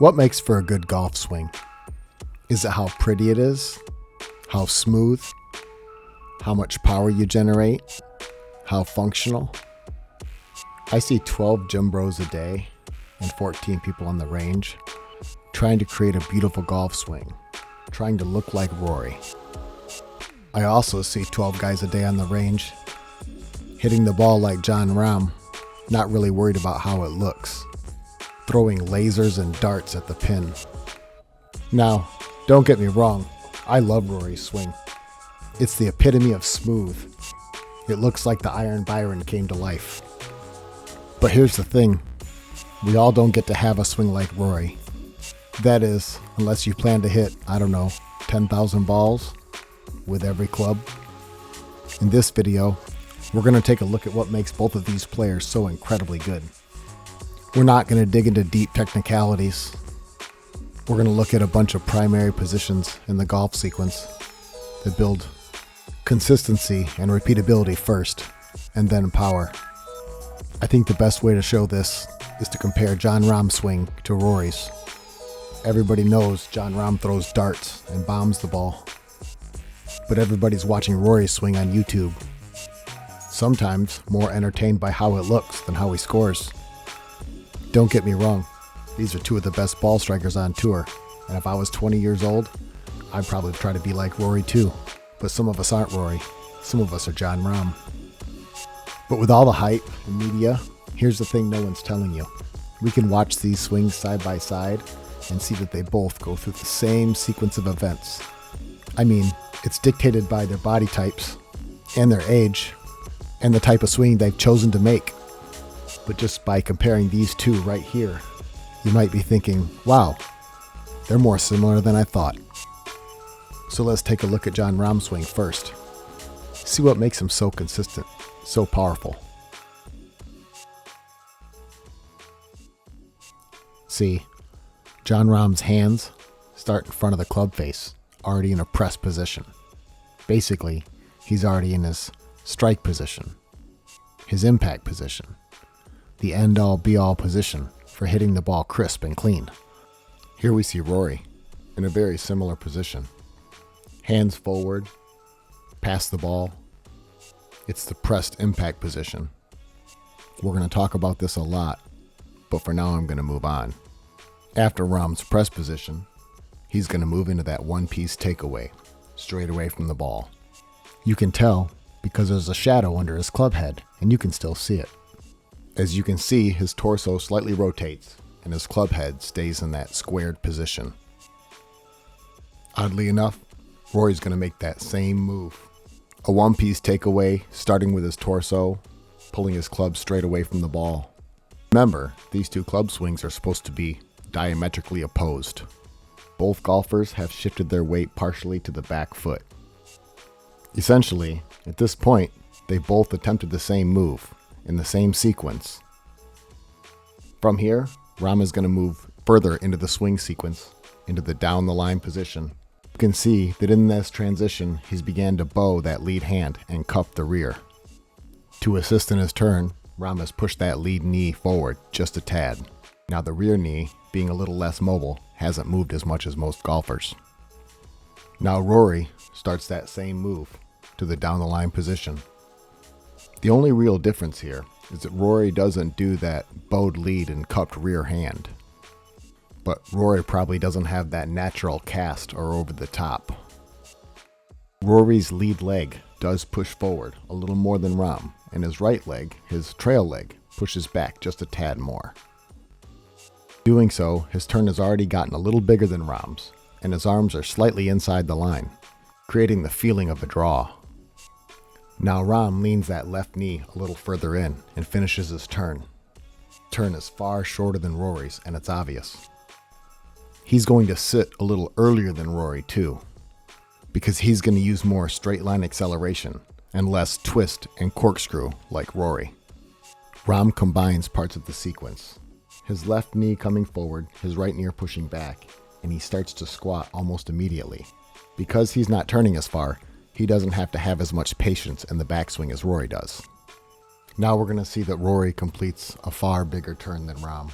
What makes for a good golf swing? Is it how pretty it is? How smooth? How much power you generate? How functional? I see 12 gym bros a day and 14 people on the range trying to create a beautiful golf swing, trying to look like Rory. I also see 12 guys a day on the range hitting the ball like Jon Rahm, not really worried about how it looks, throwing lasers and darts at the pin. Now, don't get me wrong, I love Rory's swing. It's the epitome of smooth. It looks like the Iron Byron came to life. But here's the thing, we all don't get to have a swing like Rory. That is, unless you plan to hit, 10,000 balls with every club. In this video, we're going to take a look at what makes both of these players so incredibly good. We're not going to dig into deep technicalities. We're going to look at a bunch of primary positions in the golf sequence that build consistency and repeatability first, and then power. I think the best way to show this is to compare Jon Rahm's swing to Rory's. Everybody knows Jon Rahm throws darts and bombs the ball, but everybody's watching Rory's swing on YouTube, sometimes more entertained by how it looks than how he scores. Don't get me wrong, these are two of the best ball strikers on tour, and if I was 20 years old, I'd probably try to be like Rory too. But some of us aren't Rory, some of us are Jon Rahm. But with all the hype and media, here's the thing no one's telling you. We can watch these swings side by side and see that they both go through the same sequence of events. I mean, it's dictated by their body types and their age and the type of swing they've chosen to make. But just by comparing these two right here, you might be thinking, wow, they're more similar than I thought. So let's take a look at Jon Rahm's swing first. See what makes him so consistent, so powerful. See, Jon Rahm's hands start in front of the club face, already in a press position. Basically, he's already in his strike position, his impact position, the end-all be-all position for hitting the ball crisp and clean. Here we see Rory in a very similar position. Hands forward, past the ball. It's the pressed impact position. We're going to talk about this a lot, but for now I'm going to move on. After Rahm's press position, he's going to move into that one-piece takeaway, straight away from the ball. You can tell because there's a shadow under his club head, and you can still see it. As you can see, his torso slightly rotates, and his club head stays in that squared position. Oddly enough, Rory's going to make that same move. A one-piece takeaway, starting with his torso, pulling his club straight away from the ball. Remember, these two club swings are supposed to be diametrically opposed. Both golfers have shifted their weight partially to the back foot. Essentially, at this point, they both attempted the same move, in the same sequence. From here, Rahm is going to move further into the swing sequence, into the down the line position. You can see that in this transition, he's began to bow that lead hand and cup the rear. To assist in his turn, Rahm has pushed that lead knee forward just a tad. Now the rear knee, being a little less mobile, hasn't moved as much as most golfers. Now Rory starts that same move to the down the line position. The only real difference here is that Rory doesn't do that bowed lead and cupped rear hand. But Rory probably doesn't have that natural cast or over the top. Rory's lead leg does push forward a little more than Rahm, and his right leg, his trail leg, pushes back just a tad more. Doing so, his turn has already gotten a little bigger than Rahm's, and his arms are slightly inside the line, creating the feeling of a draw. Now Rahm leans that left knee a little further in and finishes his turn. Turn is far shorter than Rory's, and it's obvious. He's going to sit a little earlier than Rory too, because he's going to use more straight line acceleration and less twist and corkscrew like Rory. Rahm combines parts of the sequence. His left knee coming forward, his right knee pushing back, and he starts to squat almost immediately. Because he's not turning as far, he doesn't have to have as much patience in the backswing as Rory does. Now we're going to see that Rory completes a far bigger turn than Rahm.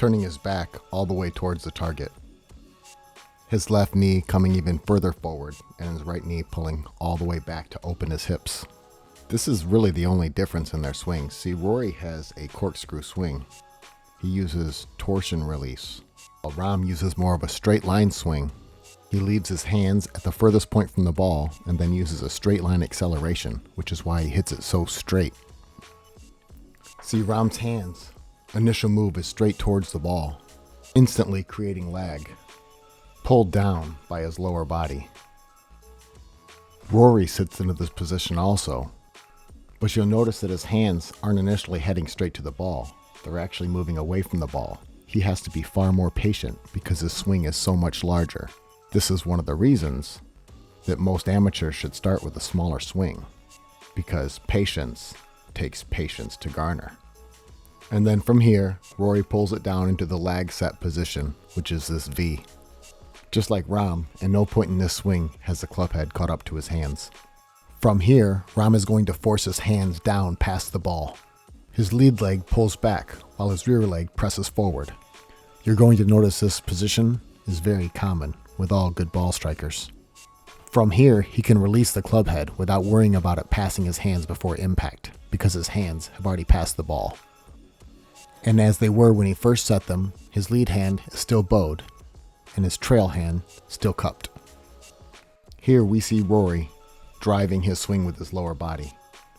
turning his back all the way towards the target. His left knee coming even further forward and his right knee pulling all the way back to open his hips. This is really the only difference in their swings. See, Rory has a corkscrew swing. He uses torsion release, while Rahm uses more of a straight line swing. He leaves his hands at the furthest point from the ball and then uses a straight line acceleration, which is why he hits it so straight. See, Rahm's hands' initial move is straight towards the ball, instantly creating lag, pulled down by his lower body. Rory sits into this position also, but you'll notice that his hands aren't initially heading straight to the ball. They're actually moving away from the ball. He has to be far more patient because his swing is so much larger. This is one of the reasons that most amateurs should start with a smaller swing, because patience takes patience to garner. And then from here, Rory pulls it down into the lag set position, which is this V. Just like Rahm, at no point in this swing has the club head caught up to his hands. From here, Rahm is going to force his hands down past the ball. His lead leg pulls back while his rear leg presses forward. You're going to notice this position is very common with all good ball strikers. From here, he can release the club head without worrying about it passing his hands before impact, because his hands have already passed the ball. And as they were when he first set them, his lead hand is still bowed, and his trail hand still cupped. Here we see Rory driving his swing with his lower body,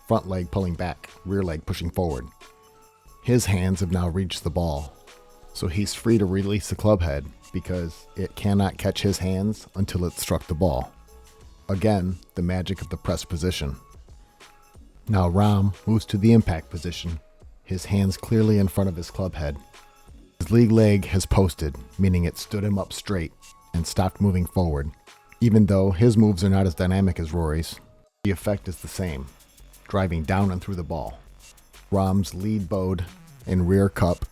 front leg pulling back, rear leg pushing forward. His hands have now reached the ball, so he's free to release the club head because it cannot catch his hands until it struck the ball. Again, the magic of the press position. Now Rahm moves to the impact position, his hands clearly in front of his club head. His lead leg has posted, meaning it stood him up straight and stopped moving forward. Even though his moves are not as dynamic as Rory's, the effect is the same, driving down and through the ball. Rahm's lead bowed and rear cup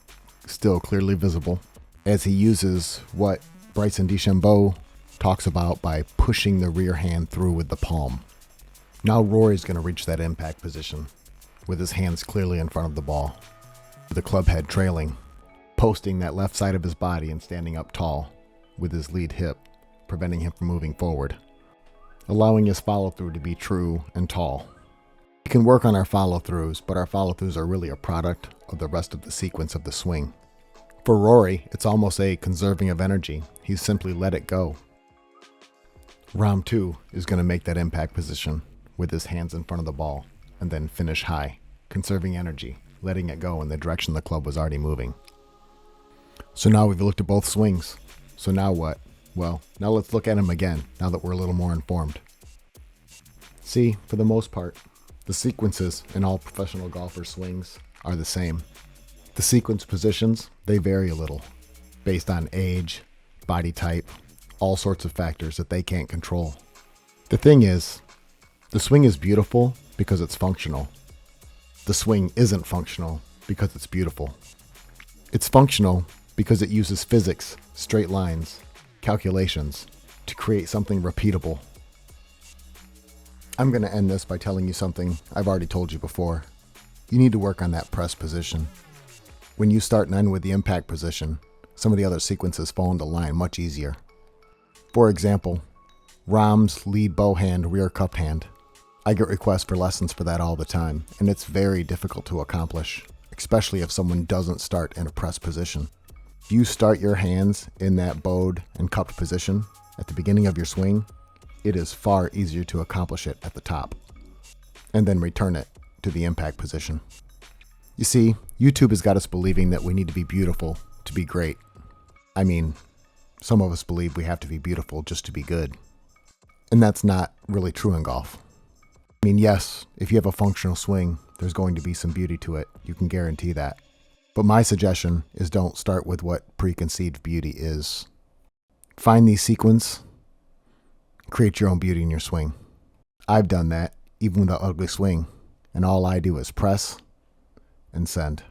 still clearly visible, as he uses what Bryson DeChambeau talks about by pushing the rear hand through with the palm. Now Rory's going to reach that impact position with his hands clearly in front of the ball, with the club head trailing, posting that left side of his body and standing up tall with his lead hip, preventing him from moving forward, allowing his follow-through to be true and tall. We can work on our follow-throughs, but our follow-throughs are really a product of the rest of the sequence of the swing. For Rory, it's almost a conserving of energy. He's simply let it go. Rahm too is going to make that impact position with his hands in front of the ball and then finish high, conserving energy, letting it go in the direction the club was already moving. So now we've looked at both swings. So now what? Well, now let's look at them again, now that we're a little more informed. See, for the most part, the sequences in all professional golfers' swings are the same. The sequence positions, they vary a little, based on age, body type, all sorts of factors that they can't control. The thing is, the swing is beautiful because it's functional. The swing isn't functional because it's beautiful. It's functional because it uses physics, straight lines, calculations to create something repeatable. I'm going to end this by telling you something I've already told you before. You need to work on that press position. When you start and end with the impact position, some of the other sequences fall into line much easier. For example, Rahm's lead bow hand, rear cup hand. I get requests for lessons for that all the time, and it's very difficult to accomplish, especially if someone doesn't start in a press position. If you start your hands in that bowed and cupped position at the beginning of your swing, it is far easier to accomplish it at the top, and then return it to the impact position. You see, YouTube has got us believing that we need to be beautiful to be great. I mean, some of us believe we have to be beautiful just to be good. And that's not really true in golf. I mean, yes, if you have a functional swing, there's going to be some beauty to it. You can guarantee that. But my suggestion is don't start with what preconceived beauty is. Find these sequences, create your own beauty in your swing. I've done that, even with an ugly swing, and all I do is press and send.